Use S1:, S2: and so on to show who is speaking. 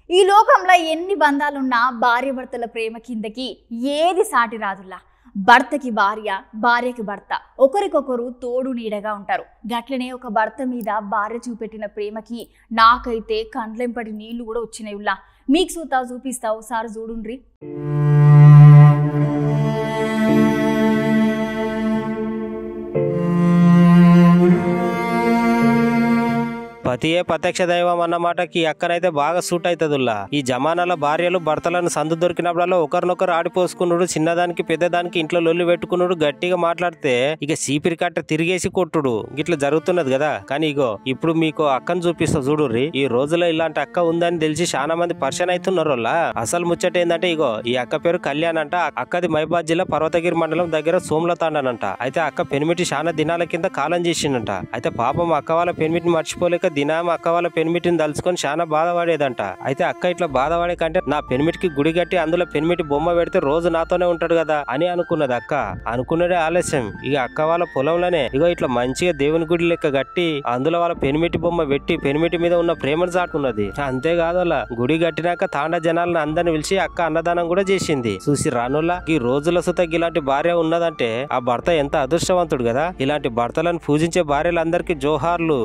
S1: ఈ లోకంలో ఎన్ని బంధాలున్నా భార్యాభర్తల ప్రేమ కిందకి ఏది సాటి రాదుల్లా. భర్తకి భార్య, భార్యకి భర్త ఒకరికొకరు తోడు నీడగా ఉంటారు. గట్లనే ఒక భర్త మీద భార్య చూపెట్టిన ప్రేమకి నాకైతే కండ్లెంపటి నీళ్లు కూడా వచ్చినాయుల్లా. మీకు చూపిస్తావు సార్, చూడుండ్రి.
S2: పతియే ప్రత్యక్ష దైవం అన్న మాటకి అక్కనైతే బాగా సూట్ అవుతుందిలా. ఈ జమానాల భార్యలు భర్తలను సందు దొరికినప్పుడల్లా ఒకరినొకరు ఆడిపోసుకున్నాడు, చిన్నదానికి పెద్దదానికి ఇంట్లో లొల్లి పెట్టుకున్నాడు, గట్టిగా మాట్లాడితే ఇక సీపిరి కట్ట తిరిగేసి కొట్టుడు ఇట్లా జరుగుతున్నది కదా. కానీ ఇగో ఇప్పుడు మీకు అక్కను చూపిస్తా చూడుర్రి. ఈ రోజులో ఇలాంటి అక్క ఉందని తెలిసి చాలా మంది పరిచయం అవుతున్నారు. అసలు ముచ్చట ఏంటంటే ఇగో ఈ అక్క పేరు కళ్యాణ్ అంట. అక్కది మహిబాద్ జిల్లా పర్వతగిరి మండలం దగ్గర సోమ్లతాండనంట. అయితే అక్క పెనిమిటి చాలా దినాల కింద కాలం చేసిందంట. అయితే పాపం అక్క వాళ్ళ పెనిమిటిని మర్చిపోలేక దినామ అక్క వాళ్ళ పెనిమిటిని తలుచుకొని చాలా బాధపడేదంట. అయితే అక్క ఇట్లా బాధపడే కంటే నా పెనిమిటికి గుడి కట్టి అందులో పెనిమిటి బొమ్మ పెడితే రోజు నాతోనే ఉంటాడు కదా అని అనుకున్నది అక్క. అనుకున్నదే ఆలస్యం. ఇక అక్క వాళ్ళ పొలంలోనే ఇగో ఇట్లా మంచిగా దేవుని గుడి లెక్క కట్టి అందులో వాళ్ళ పెనిమిటి బొమ్మ పెట్టి పెనిమిటి మీద ఉన్న ప్రేమను చాటుకున్నది. అంతేకాదు అలా గుడి కట్టినాక తాండ జనాలను అందరిని పిలిచి అక్క అన్నదానం కూడా చేసింది. చూసి రానుల్లా ఈ రోజుల సుత ఇలాంటి భార్య ఉన్నదంటే ఆ భర్త ఎంత అదృష్టవంతుడు కదా. ఇలాంటి భర్తలను పూజించే భార్యలందరికీ జోహార్లు.